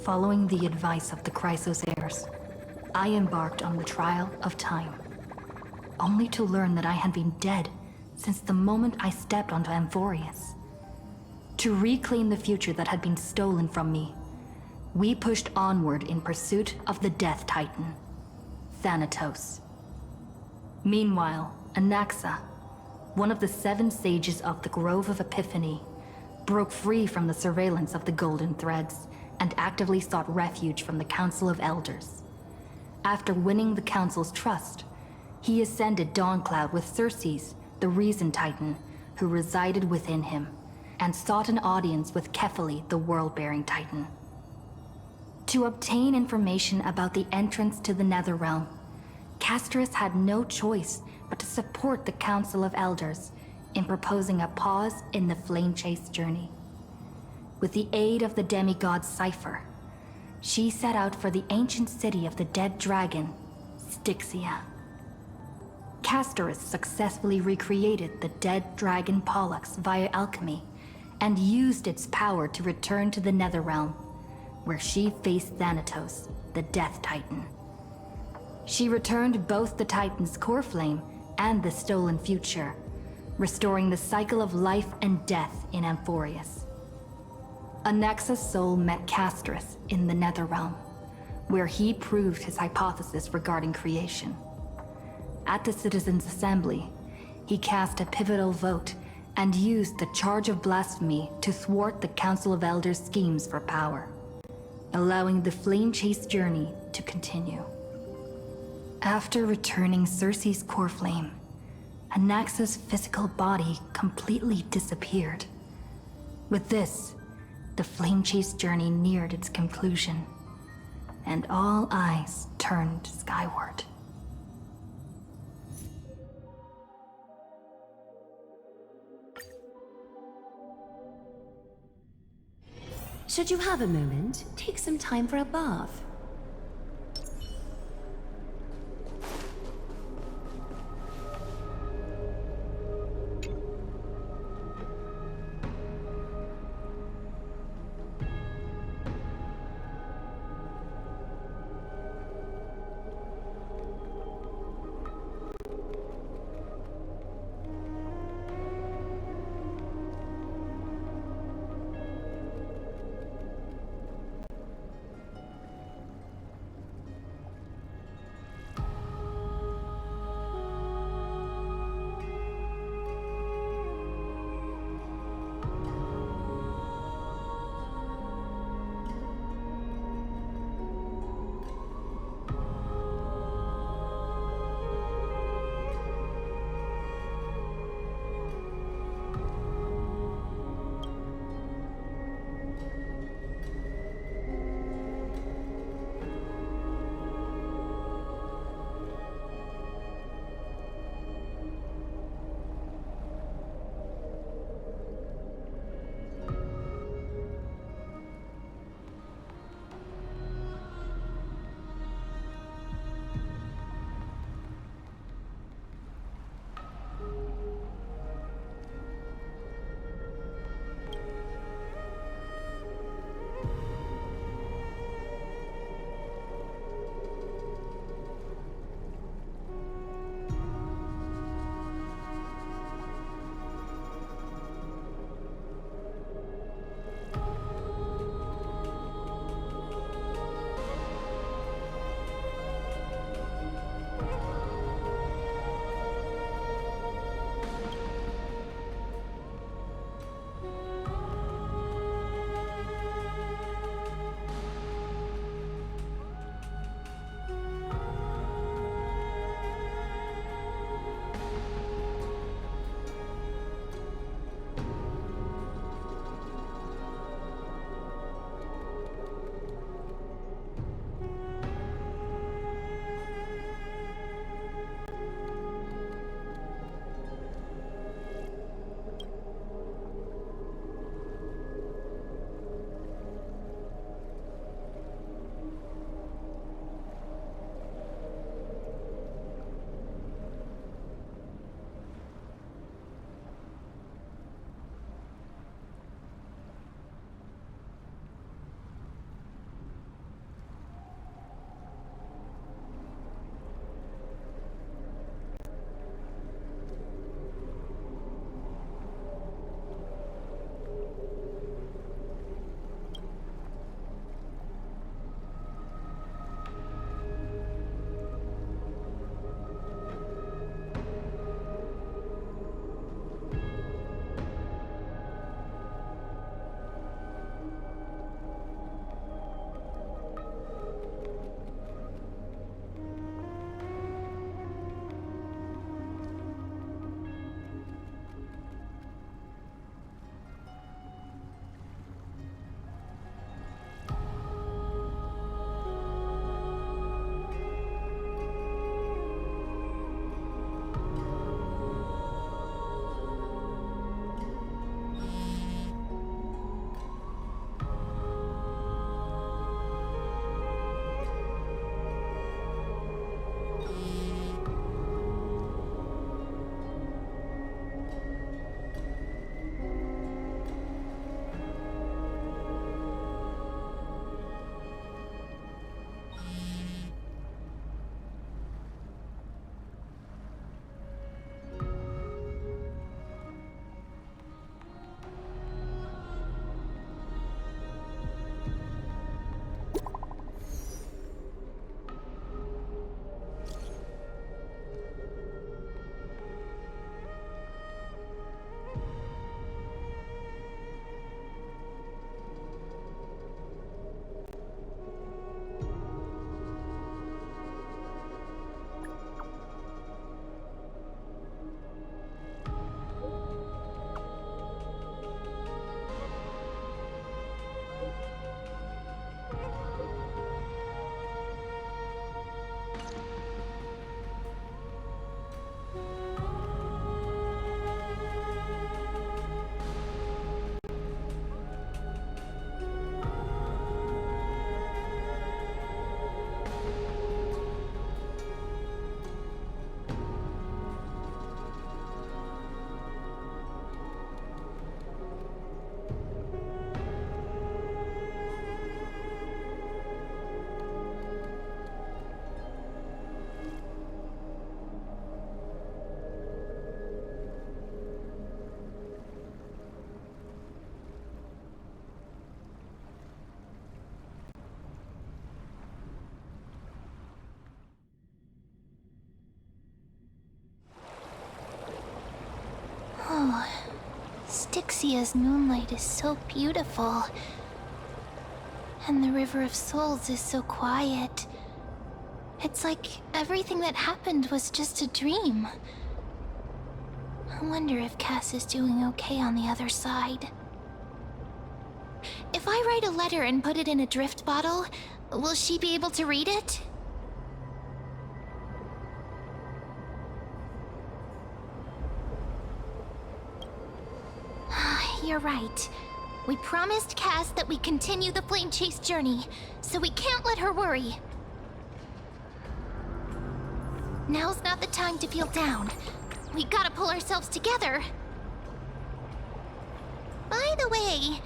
Following the advice of the Chrysos heirs, I embarked on the trial of time, only to learn that I had been dead since the moment I stepped onto Amphorius. To reclaim the future that had been stolen from me, we pushed onward in pursuit of the Death Titan, Thanatos. Meanwhile, Anaxa, one of the 7 sages of the Grove of Epiphany, broke free from the surveillance of the Golden Threads and actively sought refuge from the Council of Elders. After winning the Council's trust, he ascended Dawncloud with Circes, the Reason Titan, who resided within him, and sought an audience with Kephali, the World-Bearing Titan. To obtain information about the entrance to the Netherrealm, Castorus had no choice but to support the Council of Elders in proposing a pause in the Flame Chase journey. With the aid of the demigod Cypher, she set out for the ancient city of the dead dragon, Styxia. Castorus successfully recreated the dead dragon Pollux via alchemy and used its power to return to the Netherrealm, where she faced Thanatos, the Death Titan. She returned both the Titan's core flame and the stolen future, restoring the cycle of life and death in Amphorius. Anaxa's soul met Castorus in the Netherrealm, where he proved his hypothesis regarding creation. At the Citizens' Assembly, he cast a pivotal vote and used the charge of blasphemy to thwart the Council of Elders' schemes for power, allowing the Flame Chase journey to continue. After returning Circe's core flame, Anaxa's physical body completely disappeared. With this, the Flame Chase journey neared its conclusion, and all eyes turned skyward. Should you have a moment, take some time for a bath. Styxia's moonlight is so beautiful. And the River of Souls is so quiet. It's like everything that happened was just a dream. I wonder if Cass is doing okay on the other side. If I write a letter and put it in a drift bottle, will she be able to read it? You're right. We promised Cass that we continue the flame chase journey, so we can't let her worry. Now's not the time to feel down. We gotta pull ourselves together. By the way,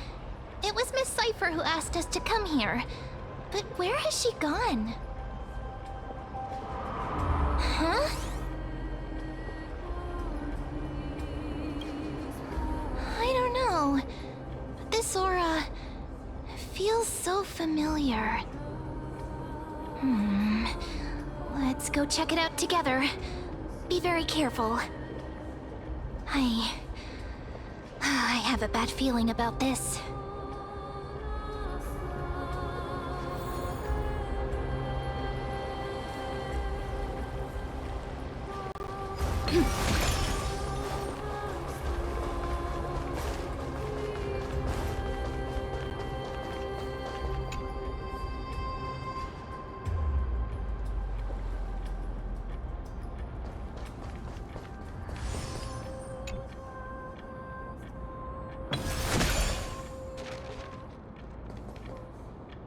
it was Miss Cypher who asked us to come here. But where has she gone? Huh? I don't know. But this aura feels so familiar. Let's go check it out together. Be very careful. I have a bad feeling about this.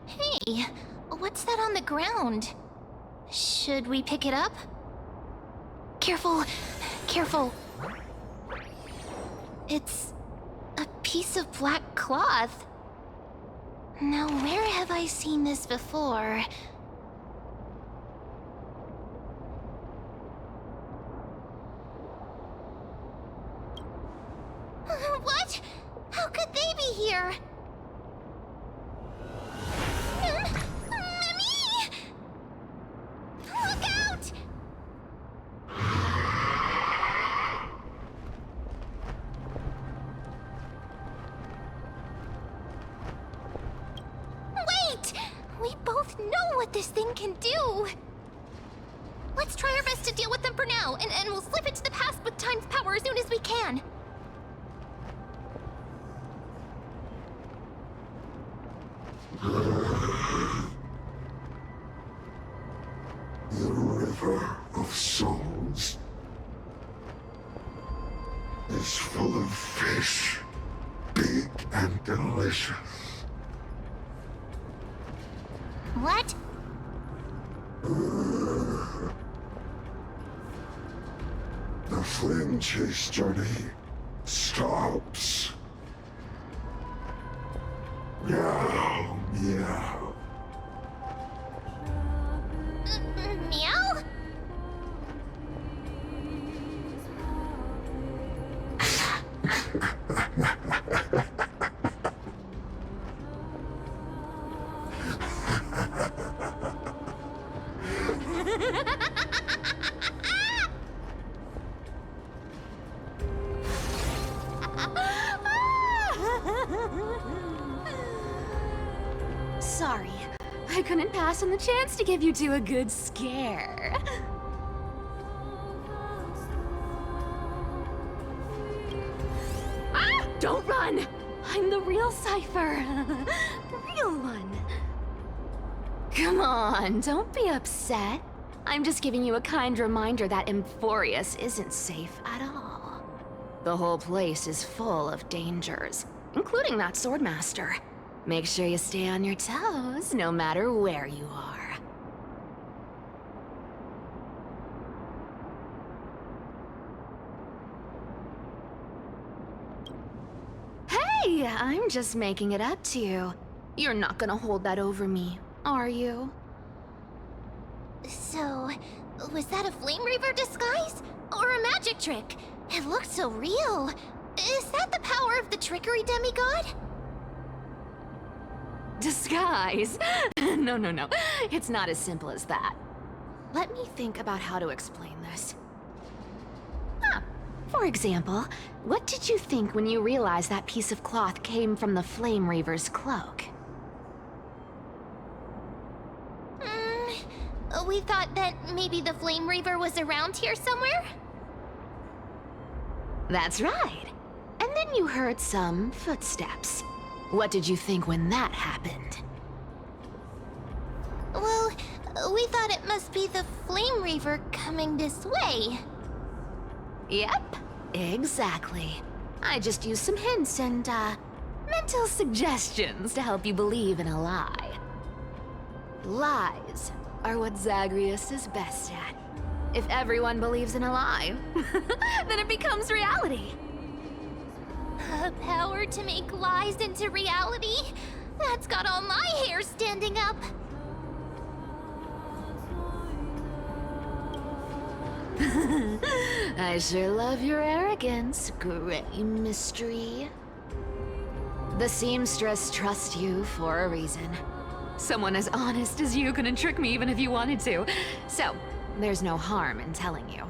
Hey, what's that on the ground? Should we pick it up? Careful, careful. It's a piece of black cloth. Now, where have I seen this before? What? How could they be here? Me! Look out! Wait! We both know what this thing can do. Let's try our best to deal with them for now, and we'll slip into the past with time's power as soon as we can. The River of Souls is full of fish, big and delicious. What? The flame chase journey stops. Meow, meow. Meow? Sorry, I couldn't pass on the chance to give you two a good scare. Ah! Don't run! I'm the real Cypher. The real one. Come on, don't be upset. I'm just giving you a kind reminder that Emphorius isn't safe at all. The whole place is full of dangers, including that swordmaster. Make sure you stay on your toes, no matter where you are. Hey, I'm just making it up to you. You're not gonna hold that over me, are you? So, was that a Flame Reaver disguise? Or a magic trick? It looked so real. Is that the power of the trickery demigod? Disguise? No. It's not as simple as that. Let me think about how to explain this. Ah, For example, what did you think when you realized that piece of cloth came from the Flame Reaver's cloak? We thought that maybe the Flame Reaver was around here somewhere? That's right. And then you heard some footsteps. What did you think when that happened? Well, we thought it must be the Flame Reaver coming this way. Yep, exactly. I just used some hints and, mental suggestions to help you believe in a lie. Lies are what Zagreus is best at. If everyone believes in a lie, then it becomes reality. A power to make lies into reality? That's got all my hair standing up. I sure love your arrogance, Gray Mystery. The seamstress trusts you for a reason. Someone as honest as you couldn't trick me even if you wanted to. So, there's no harm in telling you.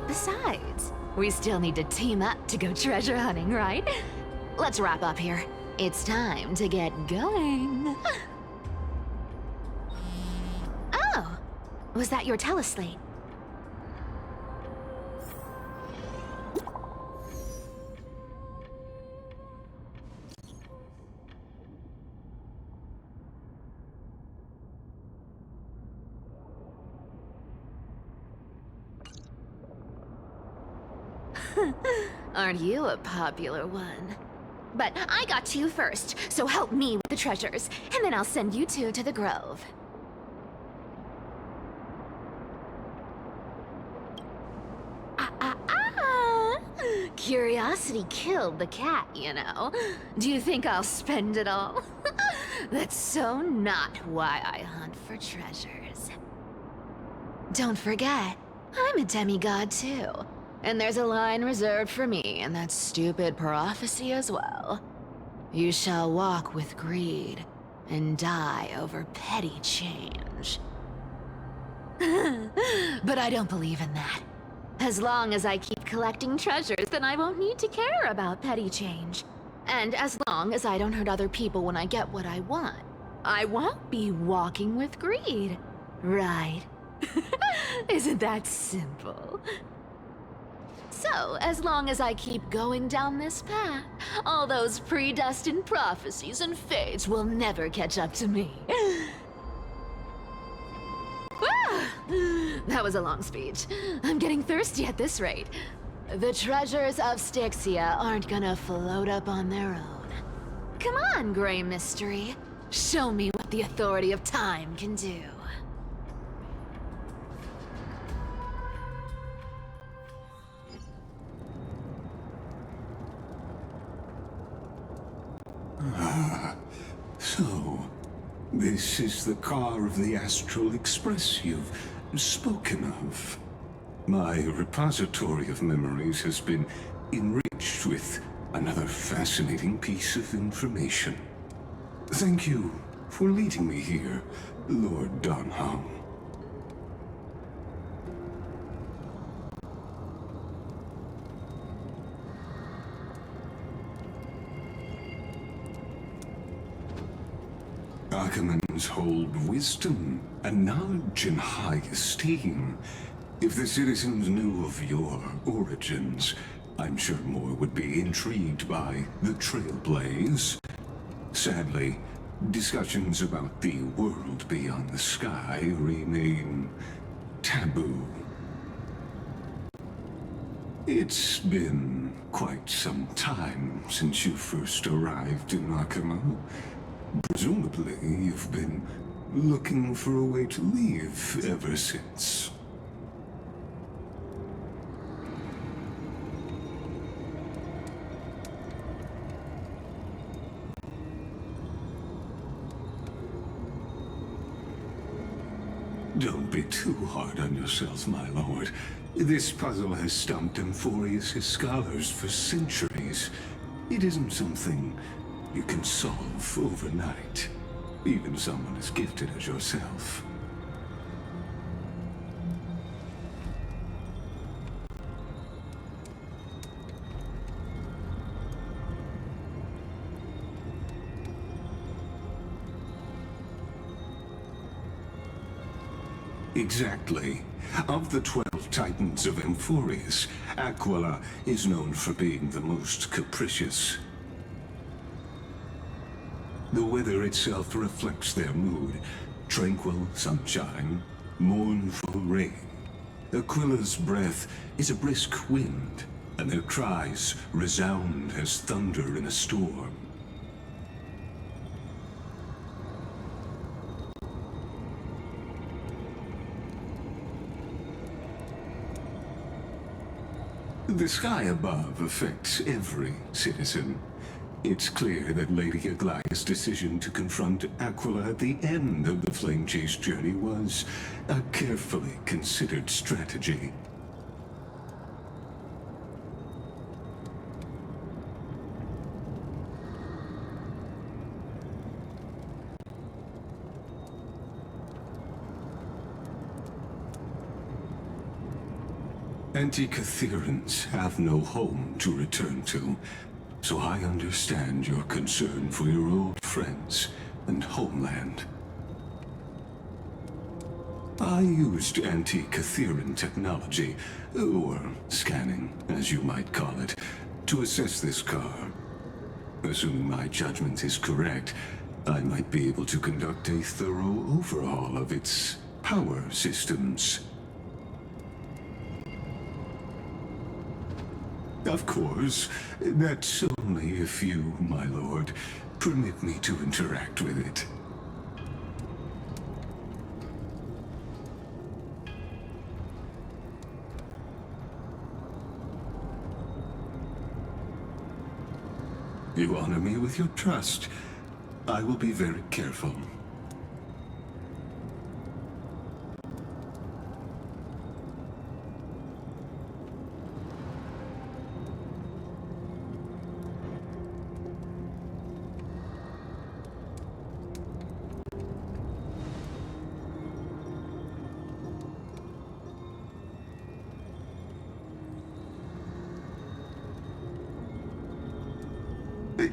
Besides, we still need to team up to go treasure hunting, right? Let's wrap up here. It's time to get going. Oh, was that your teleslate? Aren't you a popular one? But I got to you first, so help me with the treasures, and then I'll send you two to the grove. Curiosity killed the cat, you know. Do you think I'll spend it all? That's so not why I hunt for treasures. Don't forget, I'm a demigod too. And there's a line reserved for me in that stupid prophecy as well. You shall walk with greed and die over petty change. But I don't believe in that. As long as I keep collecting treasures, then I won't need to care about petty change. And as long as I don't hurt other people when I get what I want, I won't be walking with greed. Right? Isn't that simple? So, as long as I keep going down this path, all those predestined prophecies and fates will never catch up to me. That was a long speech. I'm getting thirsty at this rate. The treasures of Styxia aren't gonna float up on their own. Come on, Gray Mystery. Show me what the authority of time can do. So, this is the car of the Astral Express you've spoken of. My repository of memories has been enriched with another fascinating piece of information. Thank you for leading me here, Lord Donham. Archimans hold wisdom and knowledge in high esteem. If the citizens knew of your origins, I'm sure more would be intrigued by the Trailblaze. Sadly, discussions about the world beyond the sky remain taboo. It's been quite some time since you first arrived in Arkham. Presumably, you've been looking for a way to leave ever since. Don't be too hard on yourself, my lord. This puzzle has stumped Emphorius' scholars for centuries. It isn't something you can solve overnight, even someone as gifted as yourself. Exactly. Of the 12 titans of Amphorius, Aquila is known for being the most capricious. The weather itself reflects their mood. Tranquil sunshine, mournful rain. Aquila's breath is a brisk wind, and their cries resound as thunder in a storm. The sky above affects every citizen. It's clear that Lady Aglaya's decision to confront Aquila at the end of the flame chase journey was a carefully considered strategy. Antikytherans have no home to return to, so I understand your concern for your old friends and homeland. I used Antikytheran technology, or scanning, as you might call it, to assess this car. Assuming my judgment is correct, I might be able to conduct a thorough overhaul of its power systems. Of course, that's only if you, my lord, permit me to interact with it. You honor me with your trust. I will be very careful.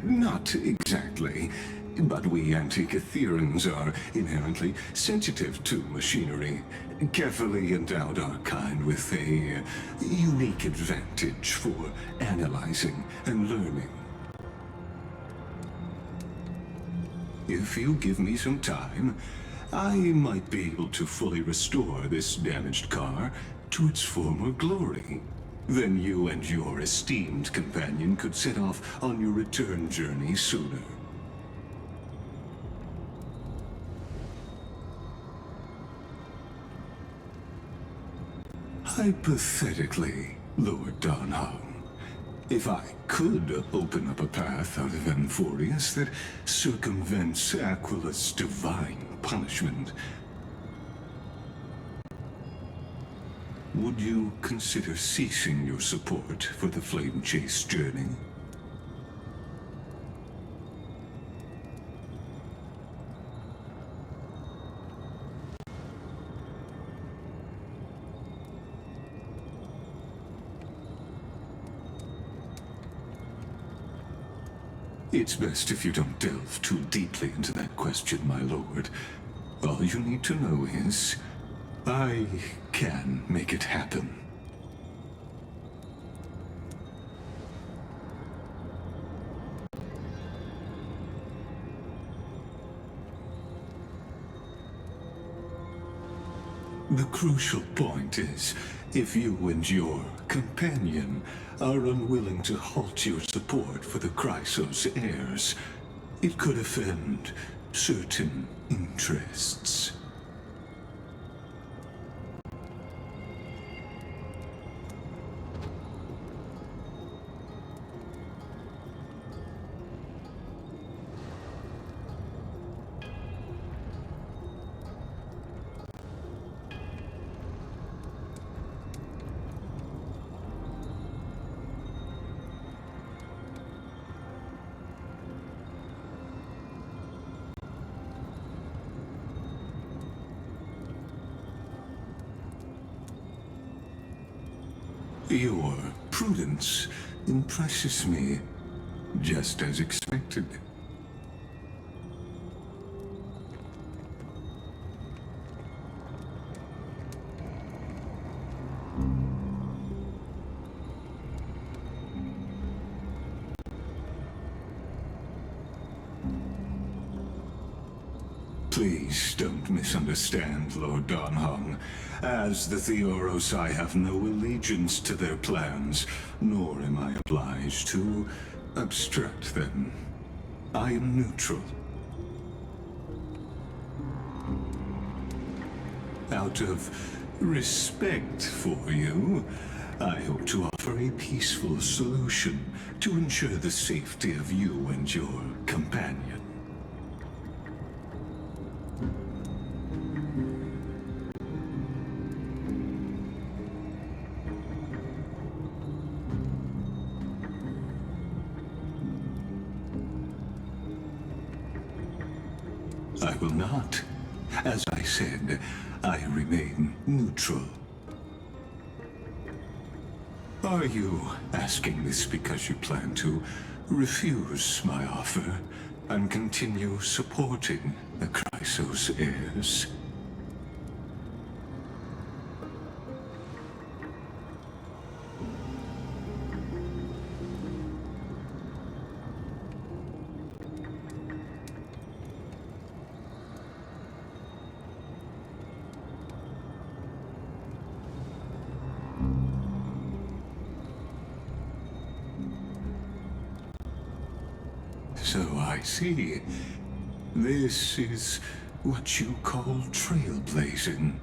Not exactly, but we Antikytherans are inherently sensitive to machinery. Carefully endowed our kind with a unique advantage for analyzing and learning. If you give me some time, I might be able to fully restore this damaged car to its former glory. Then you and your esteemed companion could set off on your return journey sooner. Hypothetically, Lord Donholm, if I could open up a path out of Amphorius that circumvents Aquila's divine punishment, would you consider ceasing your support for the Flame Chase journey? It's best if you don't delve too deeply into that question, my lord. All you need to know is, I can make it happen. The crucial point is, if you and your companion are unwilling to halt your support for the Chrysos heirs, it could offend certain interests. Your prudence impresses me, just as expected. Please don't misunderstand, Lord Donhong. As the Theoros, I have no allegiance to their plans, nor am I obliged to obstruct them. I am neutral. Out of respect for you, I hope to offer a peaceful solution to ensure the safety of you and your companion. I will not. As I said, I remain neutral. Are you asking this because you plan to refuse my offer and continue supporting the Chrysos heirs? So I see. This is what you call trailblazing.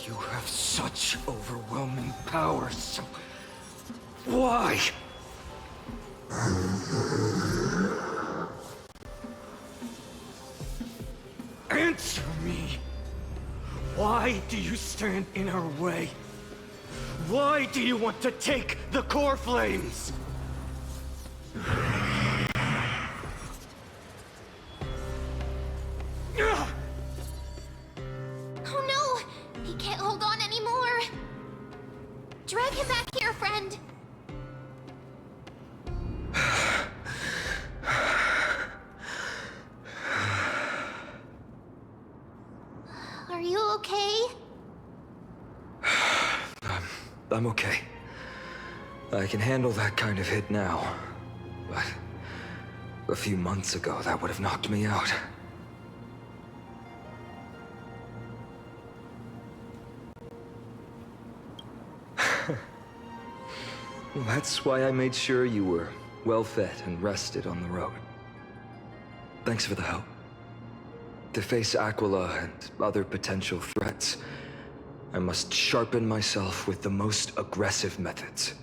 You have such overwhelming power, so why? Answer me! Why do you stand in our way? Why do you want to take the core flames? Oh no! He can't hold on anymore! Drag him back here, friend! Are you okay? I'm okay. I can handle that kind of hit now. But a few months ago, that would have knocked me out. That's why I made sure you were well fed and rested on the road. Thanks for the help. To face Aquila and other potential threats, I must sharpen myself with the most aggressive methods.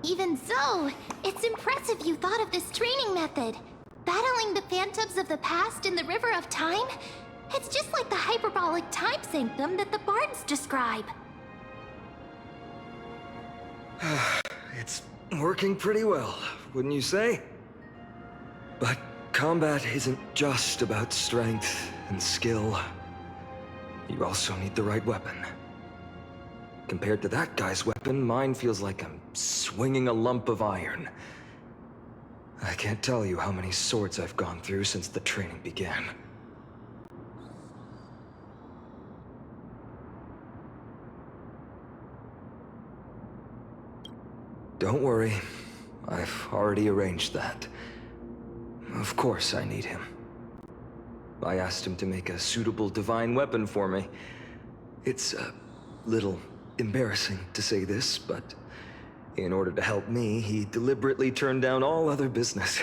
Even so, it's impressive you thought of this training method. Battling the phantoms of the past in the River of Time? It's just like the hyperbolic time sanctum that the bards describe. It's working pretty well, wouldn't you say? But combat isn't just about strength and skill. You also need the right weapon. Compared to that guy's weapon, mine feels like I'm swinging a lump of iron. I can't tell you how many swords I've gone through since the training began. Don't worry. I've already arranged that. Of course I need him. I asked him to make a suitable divine weapon for me. It's a little embarrassing to say this, but in order to help me, he deliberately turned down all other business.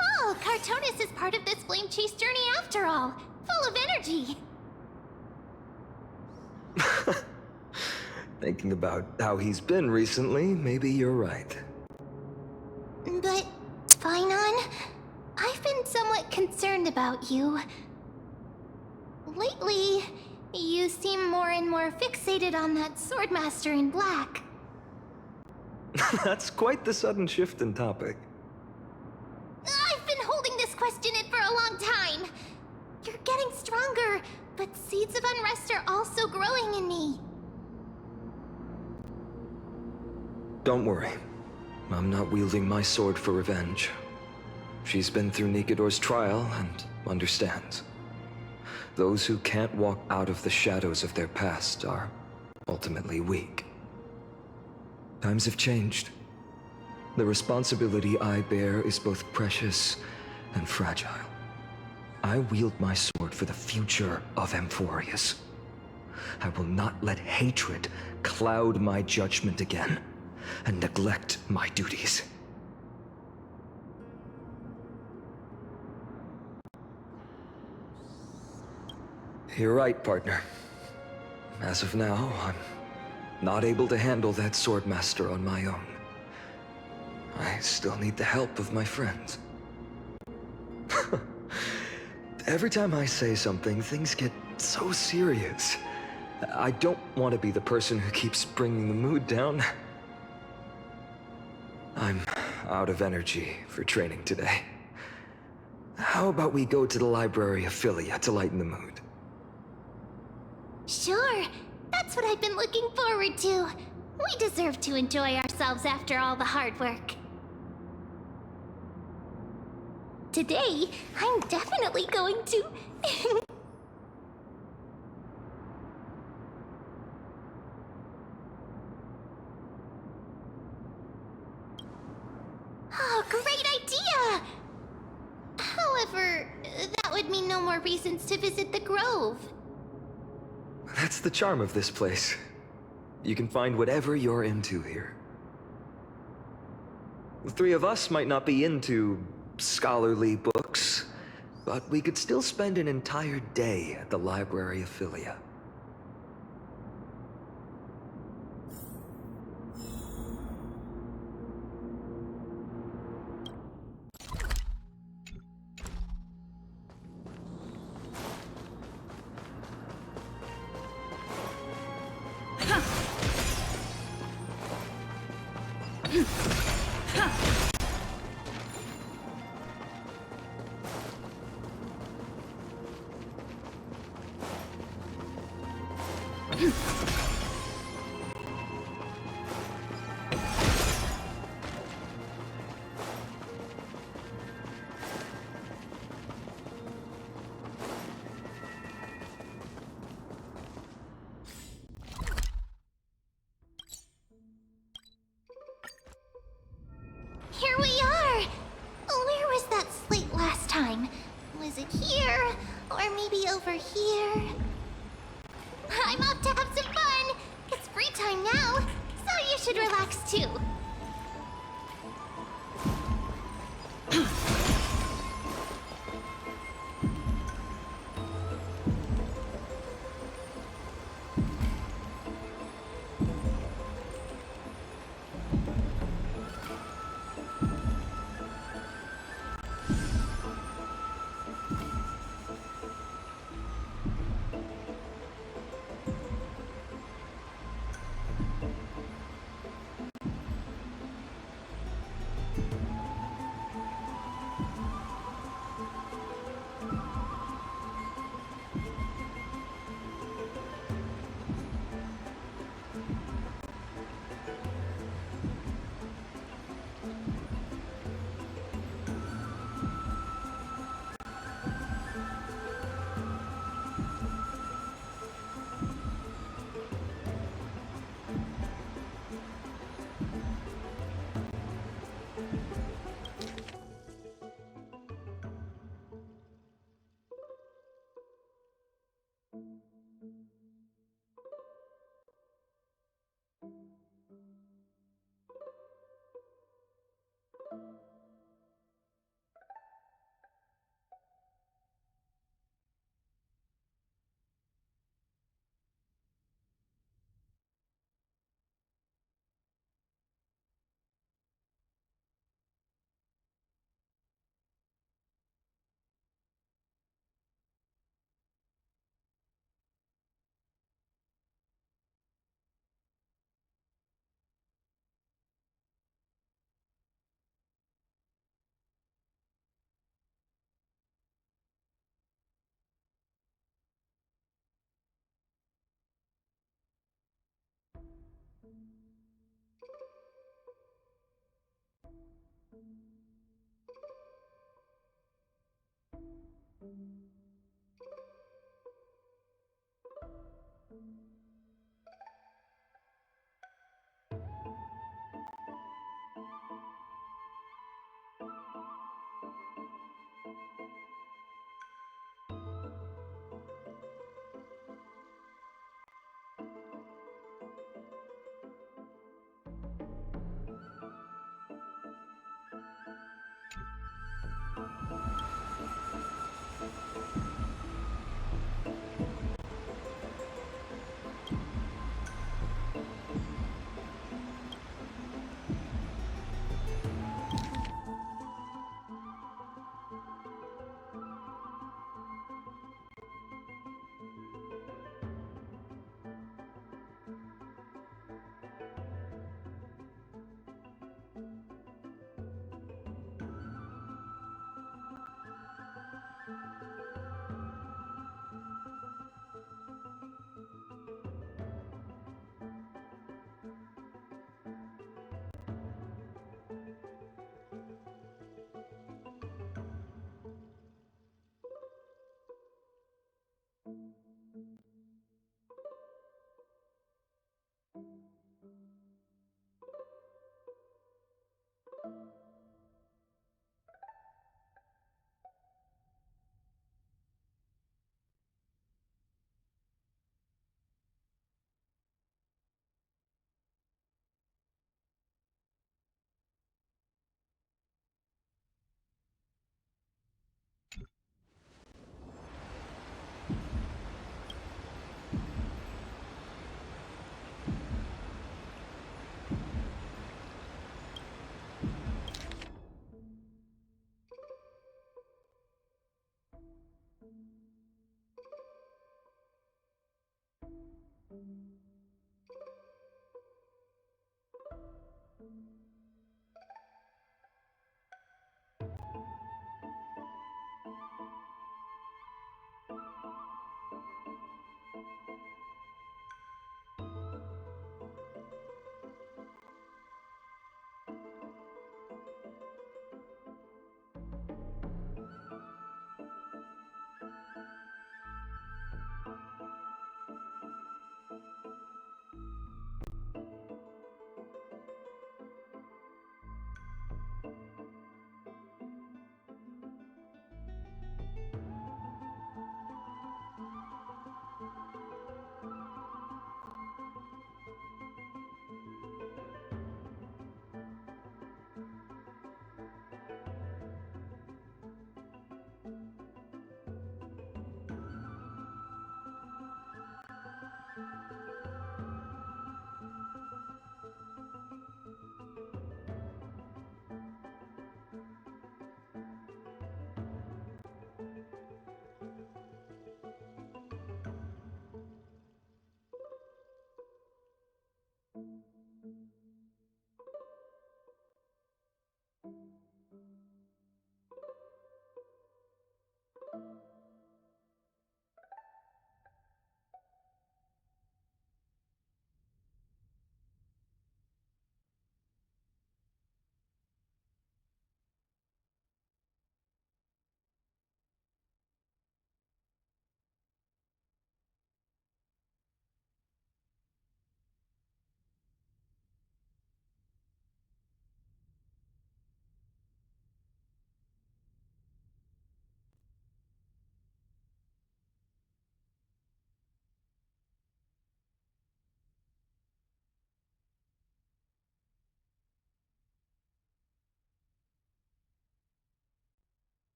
Oh, Cartonis is part of this flame chase journey after all. Full of energy. Thinking about how he's been recently, maybe you're right. But, Finon, I've been somewhat concerned about you. Lately, you seem more and more fixated on that Swordmaster in black. That's quite the sudden shift in topic. I've been holding they're also growing in me. Don't worry. I'm not wielding my sword for revenge. She's been through Nikador's trial and understands. Those who can't walk out of the shadows of their past are ultimately weak. Times have changed. The responsibility I bear is both precious and fragile. I wield my sword for the future of Amphorius. I will not let hatred cloud my judgment again and neglect my duties. You're right, partner. As of now, I'm not able to handle that swordmaster on my own. I still need the help of my friends. Every time I say something, things get so serious. I don't want to be the person who keeps bringing the mood down. I'm out of energy for training today. How about we go to the library of Philia to lighten the mood? Sure, that's what I've been looking forward to. We deserve to enjoy ourselves after all the hard work. Today, I'm definitely going to... Oh, great idea! However, that would mean no more reasons to visit the Grove. That's the charm of this place. You can find whatever you're into here. The three of us might not be into scholarly books, but we could still spend an entire day at the library of Philia. Here we are! Where was that slate last time? Was it here? Or maybe over here? I'm off to have some fun! It's free time now, so you should relax too.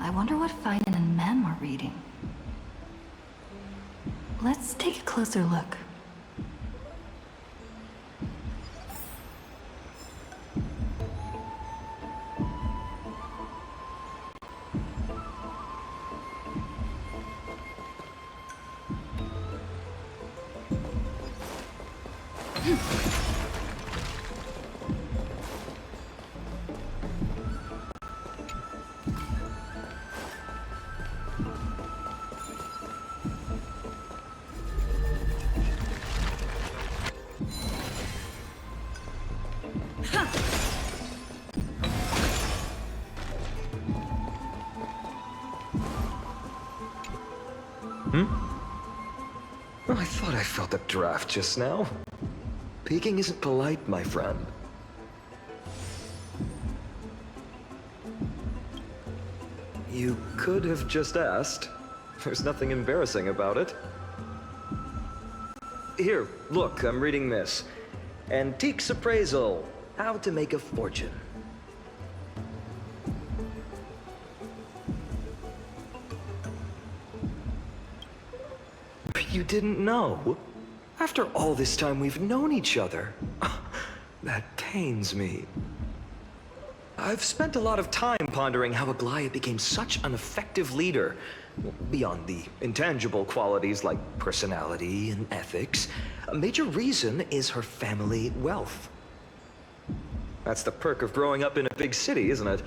I wonder what Feinen and Mem are reading. Let's take a closer look. Oh, I thought I felt a draft just now. Peeking isn't polite, my friend. You could have just asked. There's nothing embarrassing about it. Here, look, I'm reading this. Antiques Appraisal. How to make a fortune. You didn't know? After all this time we've known each other. That pains me. I've spent a lot of time pondering how Aglaya became such an effective leader. Beyond the intangible qualities like personality and ethics, a major reason is her family wealth. That's the perk of growing up in a big city, isn't it?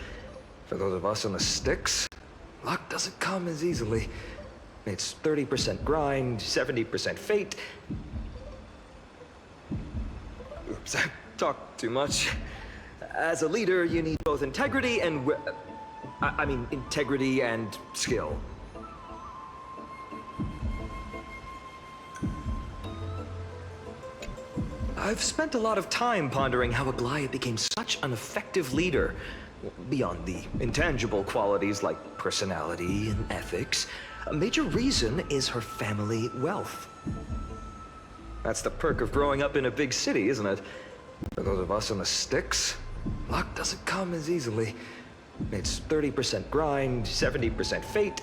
For those of us in the sticks, luck doesn't come as easily. It's 30% grind, 70% fate. Oops, I talked too much. As a leader, you need both integrity and integrity and skill. I've spent a lot of time pondering how Aglaya became such an effective leader. Beyond the intangible qualities like personality and ethics, a major reason is her family wealth. That's the perk of growing up in a big city, isn't it? For those of us in the sticks, luck doesn't come as easily. It's 30% grind, 70% fate.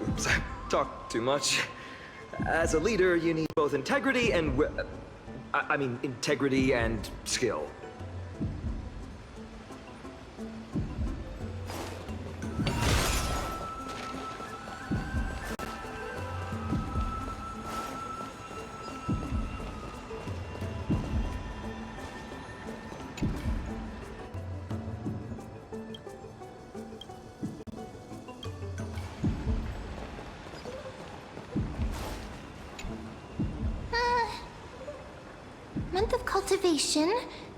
Oops, I talked too much. As a leader, you need both integrity and integrity and skill. Month of cultivation,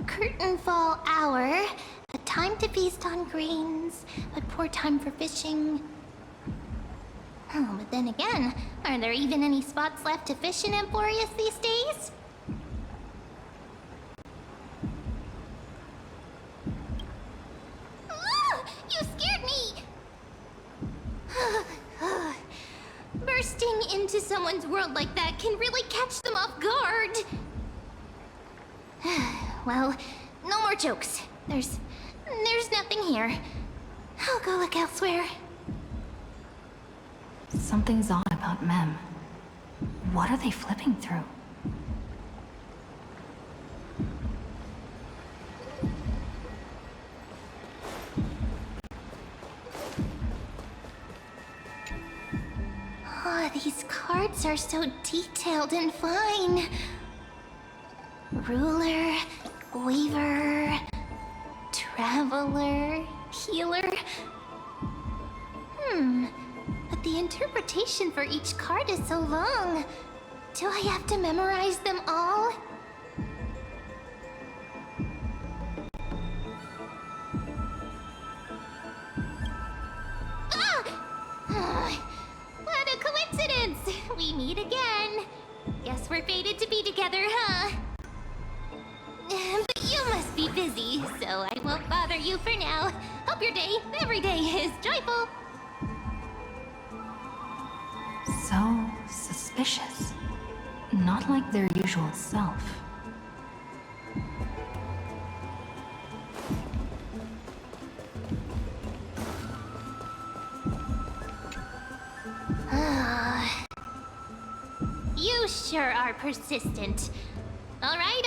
curtain fall hour, a time to feast on grains, but poor time for fishing. Oh, but then again, are there even any spots left to fish in Emporius these days? Ah, you scared me! Bursting into someone's world like that can really catch them off guard. Well, no more jokes. There's nothing here. I'll go look elsewhere. Something's odd about Mem. What are they flipping through? Oh, these cards are so detailed and fine. Ruler, weaver, traveler, healer. But the interpretation for each card is so long. Do I have to memorize them all? What a coincidence! We meet again. Guess we're fated to be together, huh? But you must be busy, so I won't bother you for now. Hope your day, every day, is joyful. So suspicious. Not like their usual self. You sure are persistent. All right.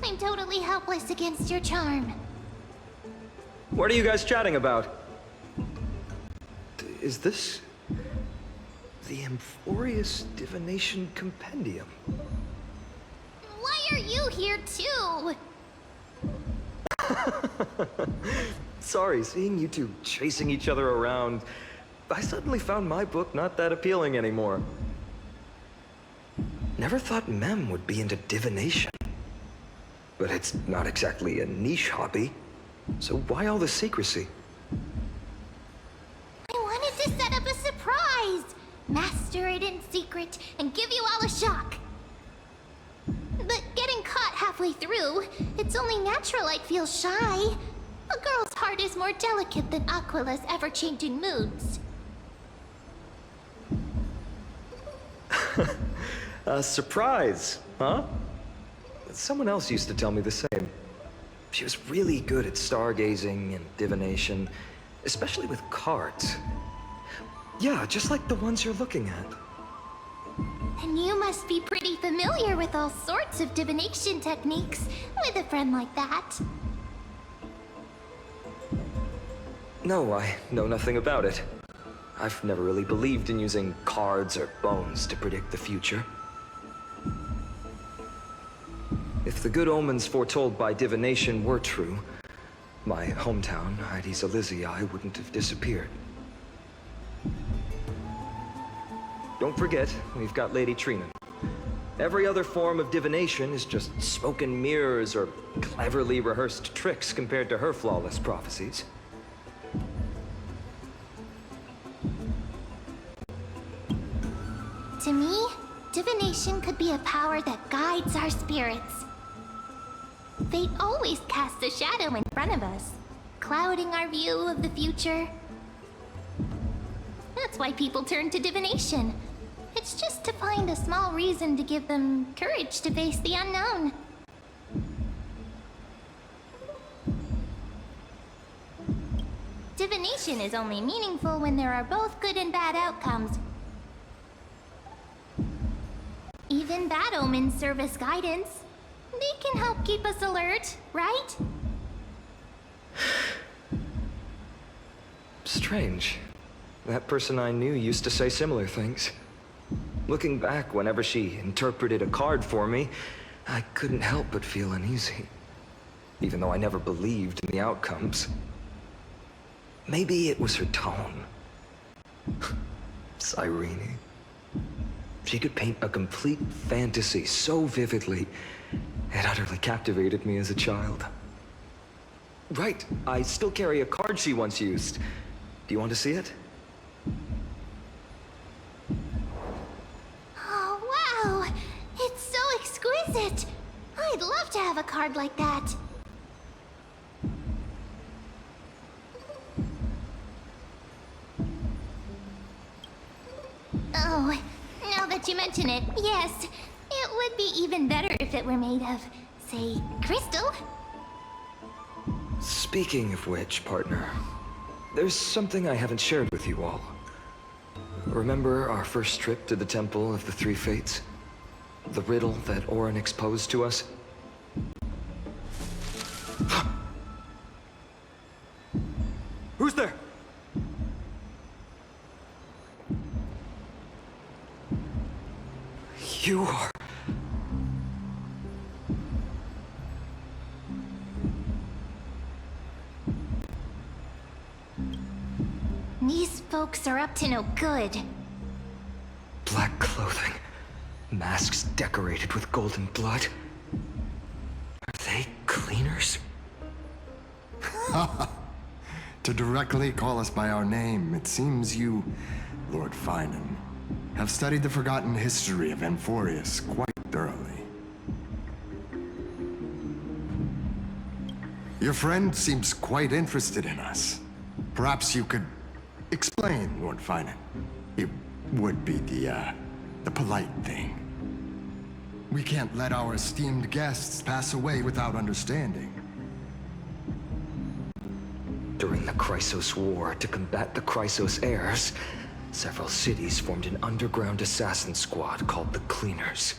I'm totally helpless against your charm. What are you guys chatting about? Is this the Emporius Divination Compendium? Why are you here too? Sorry, seeing you two chasing each other around, I suddenly found my book not that appealing anymore. Never thought Mem would be into divination. But it's not exactly a niche hobby, so why all the secrecy? I wanted to set up a surprise! Master it in secret and give you all a shock. But getting caught halfway through, it's only natural I'd feel shy. A girl's heart is more delicate than Aquila's ever-changing moods. A surprise, huh? Someone else used to tell me the same. She was really good at stargazing and divination, especially with cards. Yeah, just like the ones you're looking at. And you must be pretty familiar with all sorts of divination techniques with a friend like that. No, I know nothing about it. I've never really believed in using cards or bones to predict the future. If the good omens foretold by divination were true, my hometown, Heidi's Elysiae, wouldn't have disappeared. Don't forget, we've got Lady Trina. Every other form of divination is just smoke and mirrors or cleverly rehearsed tricks compared to her flawless prophecies. To me, divination could be a power that guides our spirits. Fate always casts a shadow in front of us, clouding our view of the future. That's why people turn to divination. It's just to find a small reason to give them courage to face the unknown. Divination is only meaningful when there are both good and bad outcomes. Even bad omens serve as guidance. They can help keep us alert, right? Strange. That person I knew used to say similar things. Looking back, whenever she interpreted a card for me, I couldn't help but feel uneasy. Even though I never believed in the outcomes. Maybe it was her tone. Cyrene. She could paint a complete fantasy so vividly, it utterly captivated me as a child. Right, I still carry a card she once used. Do you want to see it? Oh, wow! It's so exquisite! I'd love to have a card like that. Oh, now that you mention it, yes. It would be even better if it were made of, say, crystal. Speaking of which, partner, there's something I haven't shared with you all. Remember our first trip to the Temple of the Three Fates? The riddle that Orynyx posed to us? Who's there? You are... These folks are up to no good. Black clothing, masks decorated with golden blood. Are they cleaners? To directly call us by our name, it seems you, Lord Finan, have studied the forgotten history of Amphorius quite thoroughly. Your friend seems quite interested in us. Perhaps you could explain, Lord Finan. It would be the polite thing. We can't let our esteemed guests pass away without understanding. During the Chrysos War, to combat the Chrysos heirs, several cities formed an underground assassin squad called the Cleaners.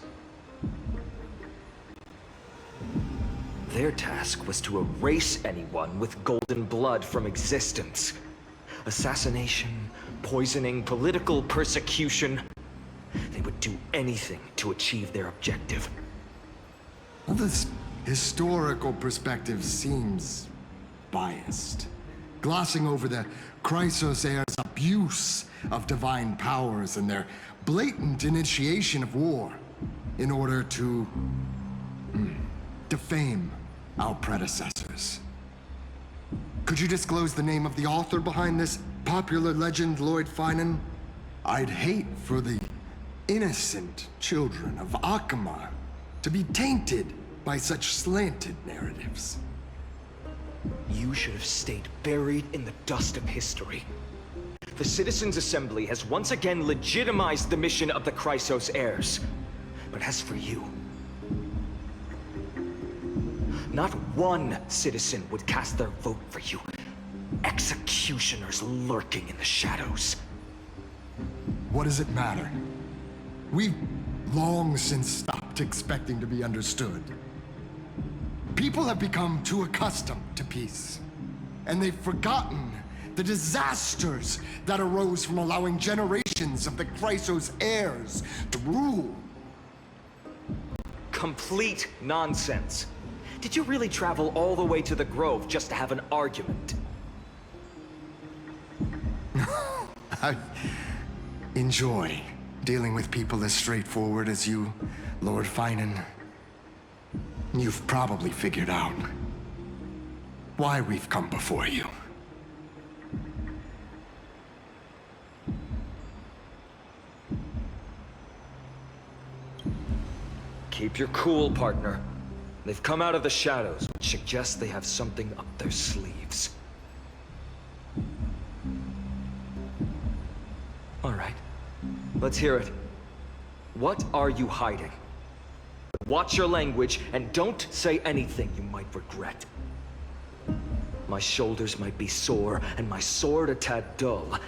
Their task was to erase anyone with golden blood from existence. Assassination, poisoning, political persecution. They would do anything to achieve their objective. Well, this historical perspective seems biased, glossing over the Chrysos heirs' abuse of divine powers and their blatant initiation of war. in order to defame our predecessors. Could you disclose the name of the author behind this popular legend, Lord Finan? I'd hate for the innocent children of Akama to be tainted by such slanted narratives. You should have stayed buried in the dust of history. The Citizens' Assembly has once again legitimized the mission of the Chrysos heirs. But as for you, not one citizen would cast their vote for you. Executioners lurking in the shadows. What does it matter? We've long since stopped expecting to be understood. People have become too accustomed to peace, and they've forgotten the disasters that arose from allowing generations of the Chrysos heirs to rule. Complete nonsense. Did you really travel all the way to the Grove just to have an argument? I enjoy dealing with people as straightforward as you, Lord Finan. You've probably figured out why we've come before you. Keep your cool, partner. They've come out of the shadows, which suggests they have something up their sleeves. All right, let's hear it. What are you hiding? Watch your language, and don't say anything you might regret. My shoulders might be sore, and my sword a tad dull,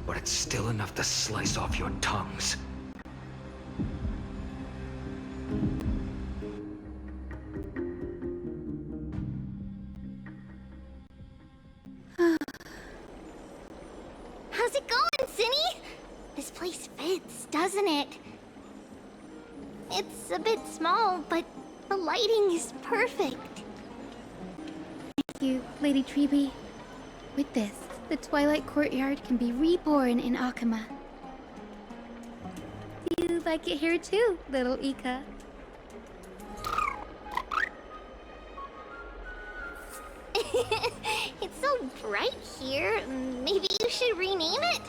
but it's still enough to slice off your tongues. How's it going, Cinny? This place fits, doesn't it? It's a bit small, but the lighting is perfect. Thank you, Lady Treeby. With this, the Twilight Courtyard can be reborn in Akama. You like it here too, little Ika. It's so bright here. Maybe you should rename it?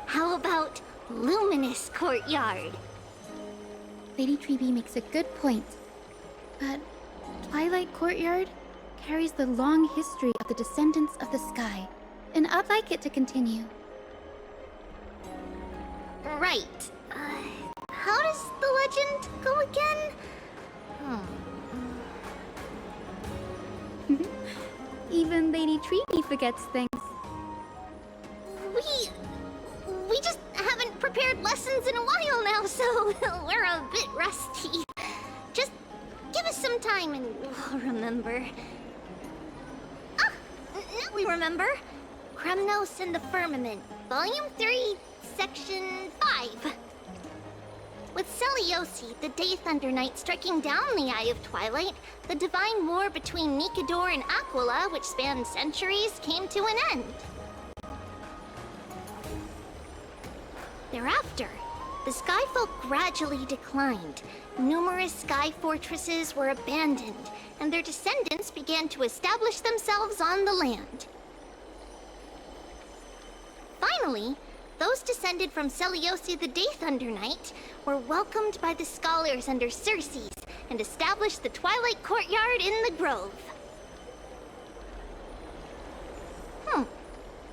How about Luminous Courtyard? Lady Treeby makes a good point. But Twilight Courtyard carries the long history of the descendants of the sky, and I'd like it to continue. Right. How does the legend go again? Even Lady Treeby forgets things. We just haven't prepared lessons in a while now, so we're a bit rusty. Just give us some time and we'll remember. Ah! Now we remember. Kremnos and the Firmament, Volume 3, Section 5. With Seliosi, the Day Thunder Knight, striking down the Eye of Twilight, the divine war between Nikador and Aquila, which spanned centuries, came to an end. Thereafter, the Skyfolk gradually declined. Numerous sky fortresses were abandoned, and their descendants began to establish themselves on the land. Finally, those descended from Seliosi the Day Thunder Knight were welcomed by the scholars under Circes and established the Twilight Courtyard in the Grove.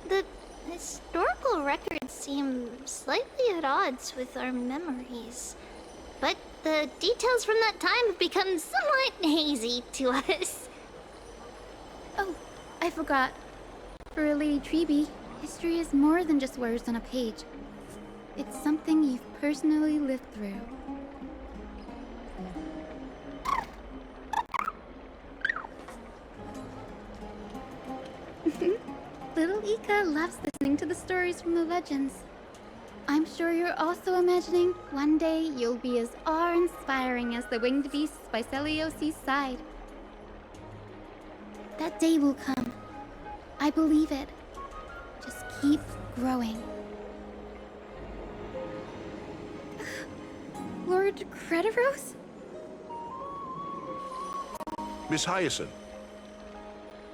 The historical records seem slightly at odds with our memories, but the details from that time have become somewhat hazy to us. Oh, I forgot. For Lady Treeby, history is more than just words on a page. It's something you've personally lived through. Little Ika loves listening to the stories from the legends. I'm sure you're also imagining one day you'll be as awe-inspiring as the winged beasts by Seliosi's side. That day will come. I believe it. Just keep growing. Lord Crediros? Miss Hyacinth.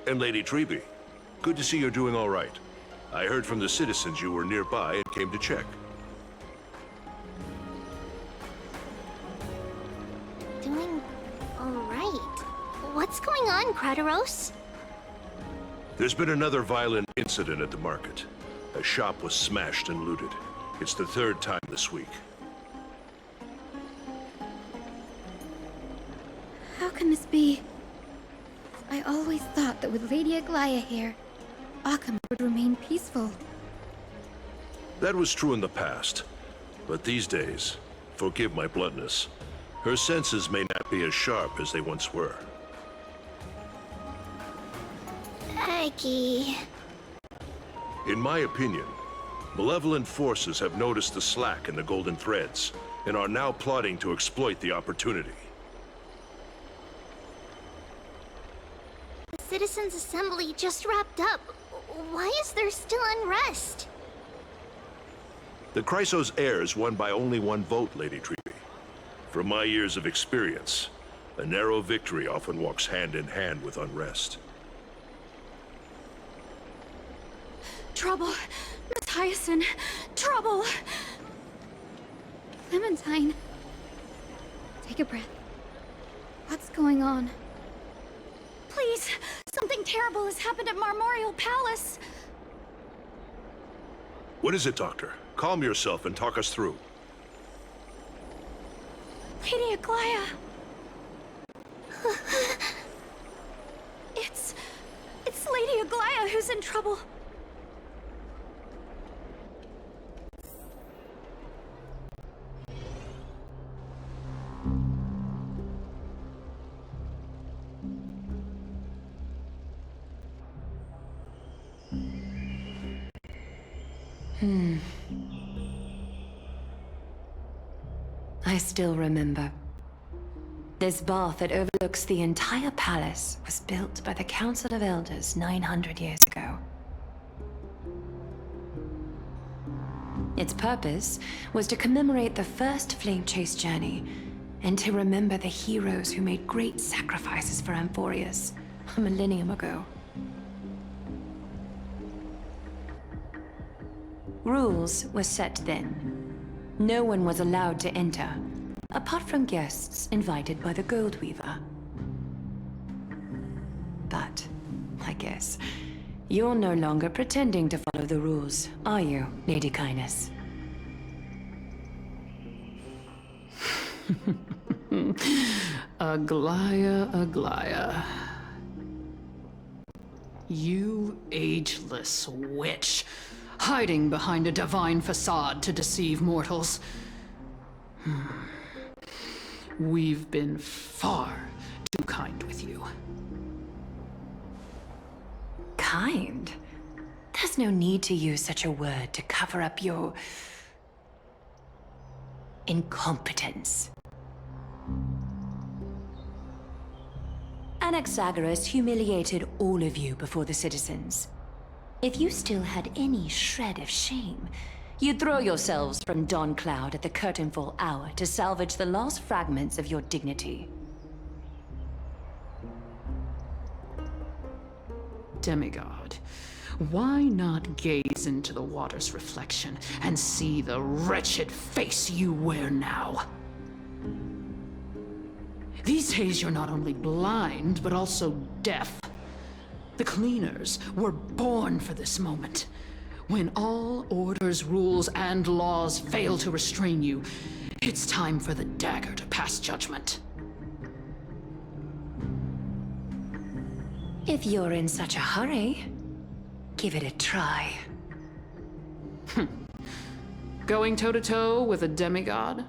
And Lady Treby. Good to see you're doing all right. I heard from the citizens you were nearby and came to check. Doing alright. What's going on, Krateros? There's been another violent incident at the market. A shop was smashed and looted. It's the third time this week. How can this be? I always thought that with Lady Aglaya here, Occam would remain peaceful. That was true in the past. But these days, forgive my bluntness, her senses may not be as sharp as they once were. Aggie. In my opinion, malevolent forces have noticed the slack in the Golden Threads and are now plotting to exploit the opportunity. The Citizens' Assembly just wrapped up. Why is there still unrest? The Chrysos heirs won by only one vote, Lady Treby. From my years of experience, a narrow victory often walks hand in hand with unrest. Trouble. Miss Hyacinth. Trouble. Clementine. Take a breath. What's going on? Please, something terrible has happened at Marmorial Palace. What is it, Doctor? Calm yourself and talk us through. Lady Aglaya. It's Lady Aglaya who's in trouble. I still remember. This bath that overlooks the entire palace was built by the Council of Elders 900 years ago. Its purpose was to commemorate the first flame chase journey and to remember the heroes who made great sacrifices for Amphorius a millennium ago. Rules were set then. No one was allowed to enter, apart from guests invited by the Goldweaver. But, I guess, you're no longer pretending to follow the rules, are you, Lady Kindness? Aglaya, Aglaya. You ageless witch, hiding behind a divine facade to deceive mortals. We've been far too kind with you. Kind? There's no need to use such a word to cover up your incompetence. Anaxagoras humiliated all of you before the citizens. If you still had any shred of shame, you'd throw yourselves from dawn cloud at the curtainfall hour to salvage the last fragments of your dignity. Demigod, why not gaze into the water's reflection and see the wretched face you wear now? These days you're not only blind, but also deaf. The cleaners were born for this moment. When all orders, rules, and laws fail to restrain you, it's time for the dagger to pass judgment. If you're in such a hurry, give it a try. Going toe-to-toe with a demigod?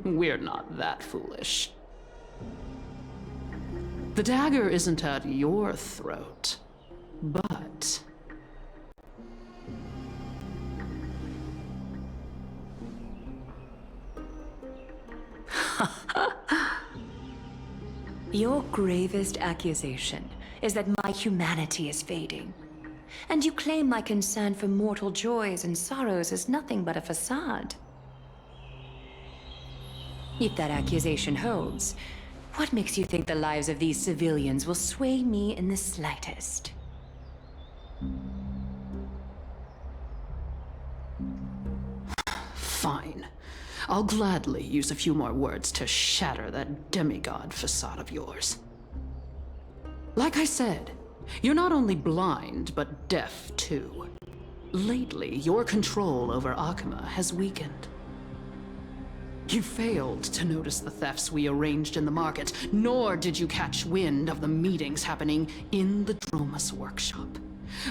We're not that foolish. The dagger isn't at your throat, but... Your gravest accusation is that my humanity is fading. And you claim my concern for mortal joys and sorrows is nothing but a facade. If that accusation holds, What makes you think the lives of these civilians will sway me in the slightest? Fine. I'll gladly use a few more words to shatter that demigod facade of yours. Like I said, you're not only blind, but deaf too. Lately, your control over Akuma has weakened. You failed to notice the thefts we arranged in the market, nor did you catch wind of the meetings happening in the Dromus workshop.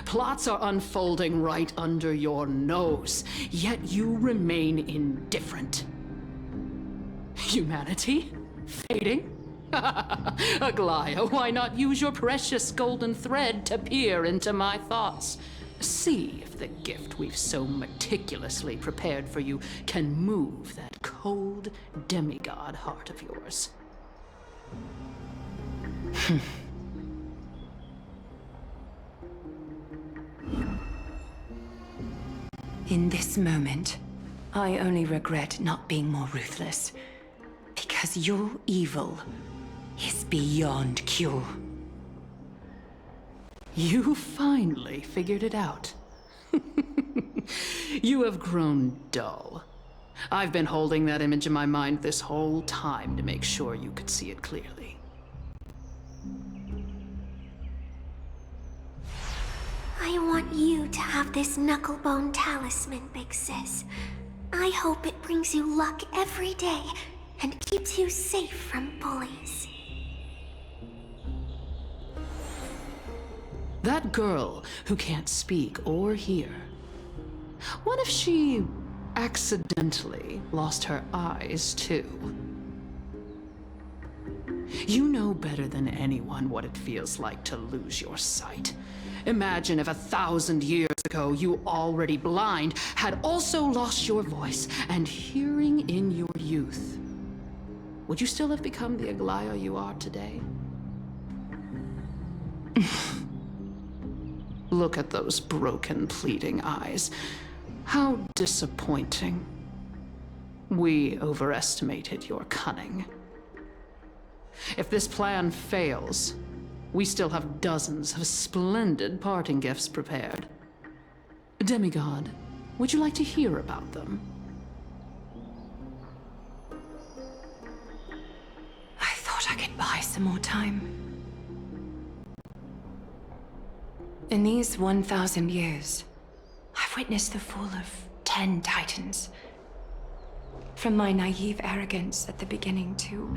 Plots are unfolding right under your nose, yet you remain indifferent. Humanity? Fading? Aglaya, why not use your precious golden thread to peer into my thoughts? See if the gift we've so meticulously prepared for you can move that cold demigod heart of yours. In this moment, I only regret not being more ruthless. Because your evil is beyond cure. You finally figured it out. You have grown dull. I've been holding that image in my mind this whole time to make sure you could see it clearly. I want you to have this knucklebone talisman, Big Sis. I hope it brings you luck every day and keeps you safe from bullies. That girl who can't speak or hear. What if she accidentally lost her eyes, too? You know better than anyone what it feels like to lose your sight. Imagine if 1,000 years ago you, already blind, had also lost your voice and hearing in your youth. Would you still have become the Aglaya you are today? Look at those broken, pleading eyes. How disappointing. We overestimated your cunning. If this plan fails, we still have dozens of splendid parting gifts prepared. Demigod, would you like to hear about them? I thought I could buy some more time. In these 1,000 years, I've witnessed the fall of 10 titans. From my naive arrogance at the beginning to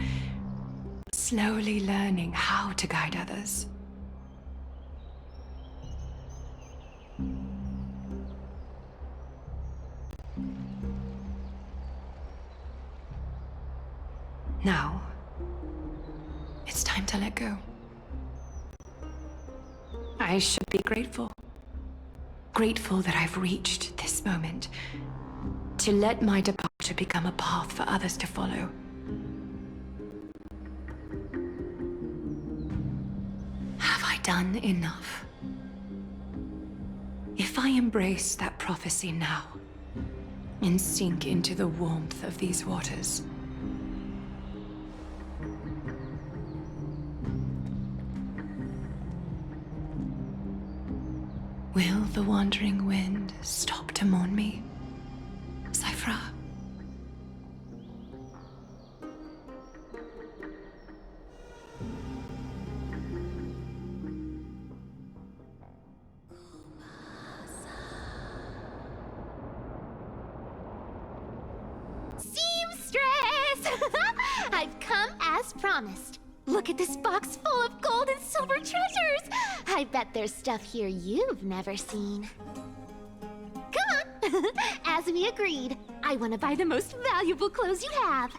slowly learning how to guide others. Now, it's time to let go. I should be grateful. Grateful that I've reached this moment. To let my departure become a path for others to follow. Have I done enough? If I embrace that prophecy now, and sink into the warmth of these waters, will the wandering wind stop to mourn me, Cyphra? Seamstress! I've come as promised. Look at this box full of gold and silver treasures! I bet there's stuff here you've never seen. Come on! As we agreed, I want to buy the most valuable clothes you have.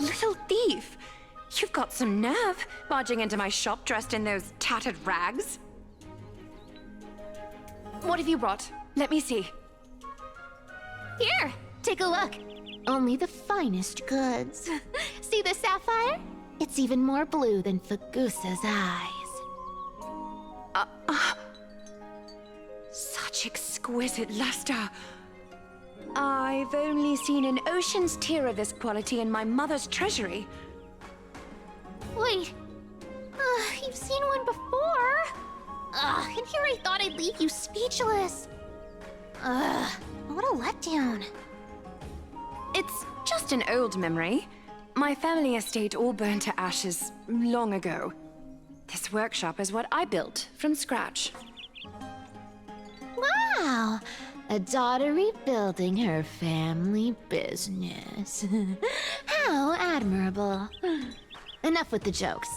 Little thief! You've got some nerve, barging into my shop dressed in those tattered rags. What have you brought? Let me see. Here, take a look. Only the finest goods. See the sapphire? It's even more blue than Fagusa's eyes. Such exquisite luster. I've only seen an ocean's tier of this quality in my mother's treasury. Wait. You've seen one before. And here I thought I'd leave you speechless. What a letdown. It's just an old memory. My family estate all burned to ashes long ago. This workshop is what I built from scratch. Wow! A daughter rebuilding her family business. How admirable. Enough with the jokes.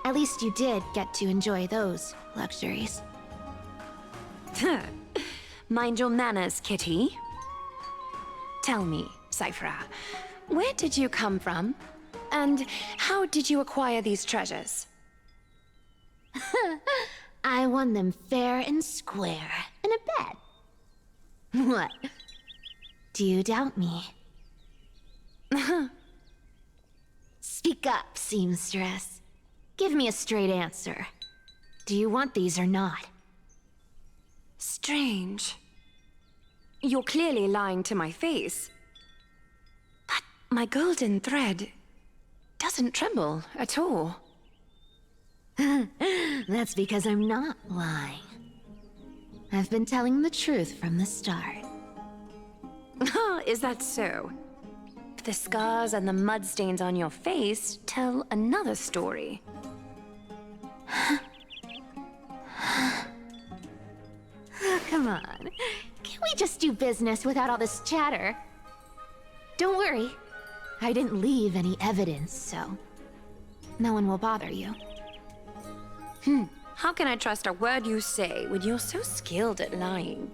At least you did get to enjoy those luxuries. Mind your manners, Kitty. Tell me, Cyphera, where did you come from? And how did you acquire these treasures? I won them fair and square in a bet. What? Do you doubt me? Speak up, seamstress. Give me a straight answer. Do you want these or not? Strange. You're clearly lying to my face. But my golden thread doesn't tremble at all. That's because I'm not lying. I've been telling the truth from the start. Is that so? The scars and the mud stains on your face tell another story. Come on. Can we just do business without all this chatter? Don't worry. I didn't leave any evidence, so no one will bother you. How can I trust a word you say when you're so skilled at lying?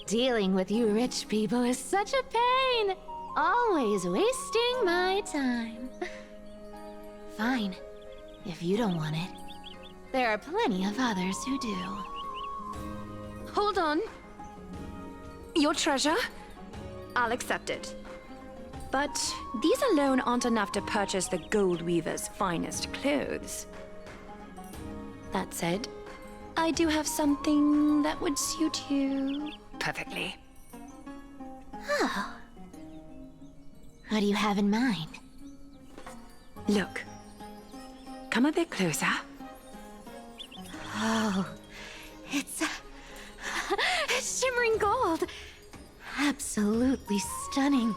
Dealing with you rich people is such a pain. Always wasting my time. Fine, if you don't want it. There are plenty of others who do. Hold on. Your treasure? I'll accept it. But these alone aren't enough to purchase the Gold Weaver's finest clothes. That said, I do have something that would suit you perfectly. Oh. What do you have in mind? Look. Come a bit closer. Oh, it's shimmering gold. Absolutely stunning.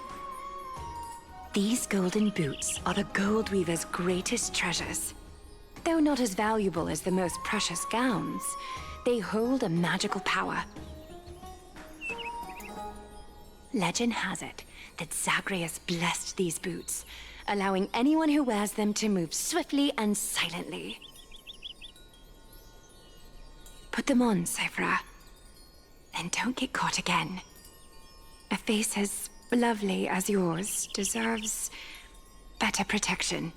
These golden boots are the Gold Weaver's greatest treasures. Though not as valuable as the most precious gowns, they hold a magical power. Legend has it that Zagreus blessed these boots, allowing anyone who wears them to move swiftly and silently. Put them on, Cyphera. And don't get caught again. A face as lovely as yours deserves better protection.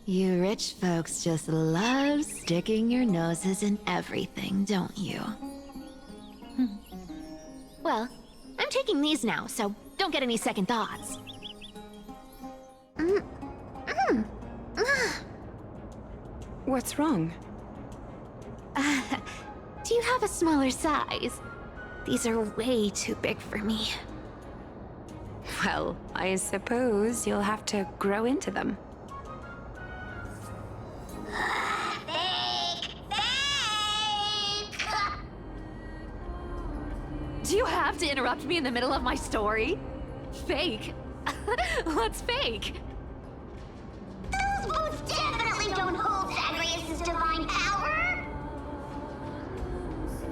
You rich folks just love sticking your noses in everything, don't you? Well, I'm taking these now, so don't get any second thoughts. What's wrong? Do you have a smaller size? These are way too big for me. Well, I suppose you'll have to grow into them. Fake! Fake! Do you have to interrupt me in the middle of my story? Fake? What's fake? Those boots definitely don't hold Zagreus' divine power!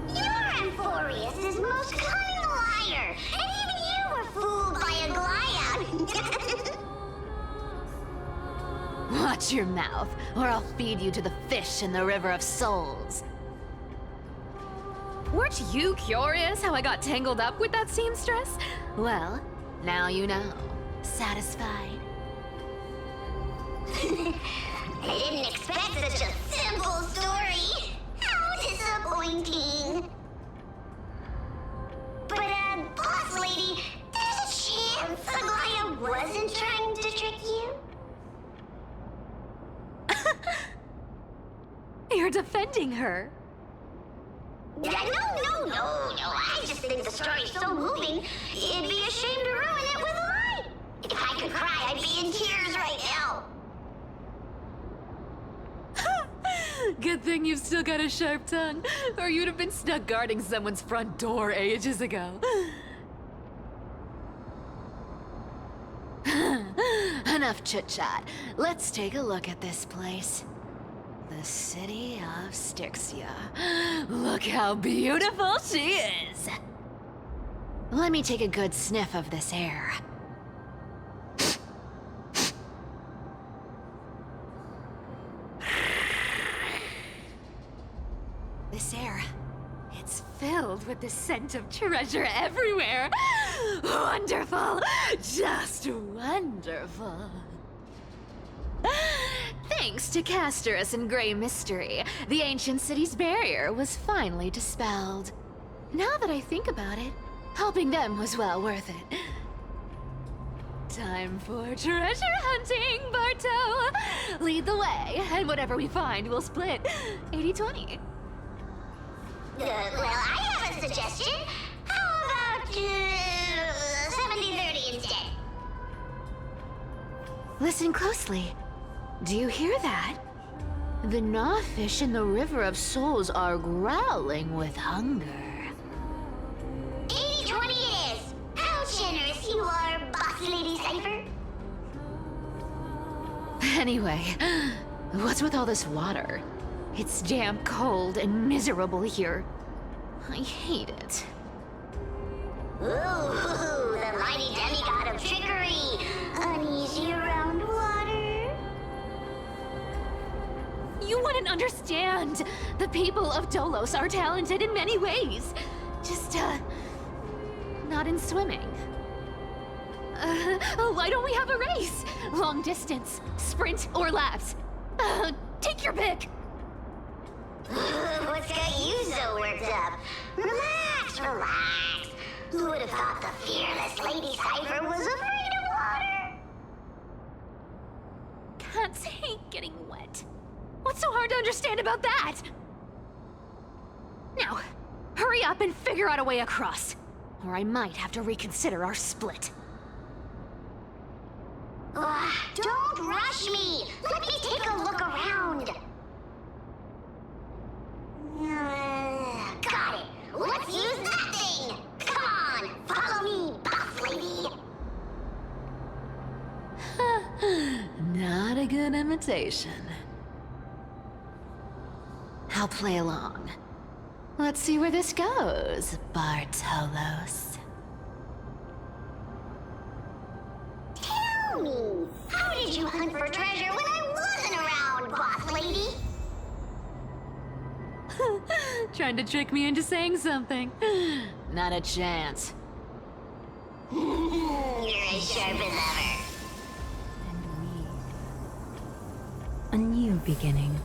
You're Amphorius' most cunning liar, and even you were fooled by a Glyad! Watch your mouth, or I'll feed you to the fish in the River of Souls. Weren't you curious how I got tangled up with that seamstress? Well, now you know. Satisfied? I didn't expect such a simple story. How disappointing. But, boss lady, there's a chance Aglaya wasn't trying to trick you? You're you're defending her. No. I just think the story's so moving, it'd be a shame to ruin it with a lie. If I could cry, I'd be in tears right now. Good thing you've still got a sharp tongue, or you'd have been stuck guarding someone's front door ages ago. Enough chit-chat. Let's take a look at this place. The city of Styxia. Look how beautiful she is! Let me take a good sniff of this air. This air, it's filled with the scent of treasure everywhere. Wonderful! Just wonderful. Thanks to Castorus and Grey Mystery, the ancient city's barrier was finally dispelled. Now that I think about it, helping them was well worth it. Time for treasure hunting, Barto! Lead the way, and whatever we find, we'll split 80-20. Well, I have a suggestion. How about 70-30 instead? Listen closely. Do you hear that? The gnawfish in the River of Souls are growling with hunger. 80-20 it is. How generous you are, Boss Lady Cypher. Anyway, what's with all this water? It's damp, cold, and miserable here. I hate it. Ooh, the mighty demigod of trickery. Uneasy around water. You wouldn't understand. The people of Dolos are talented in many ways. Just, not in swimming. Why don't we have a race? Long distance, sprint, or laps? Take your pick. What's got you so worked up? Relax. Who would have thought the fearless Lady Cypher was afraid of water? Cats hate getting wet. What's so hard to understand about that? Now, hurry up and figure out a way across, or I might have to reconsider our split. Don't rush me. Let me take a look around. Got it. Let's use that thing. Come on, follow me, boss lady. Not a good imitation. I'll play along. Let's see where this goes, Bartolos. Tell me, how did you hunt for treasure when I wasn't around, boss lady? Trying to trick me into saying something. Not a chance. You're as sharp as ever. A new beginning.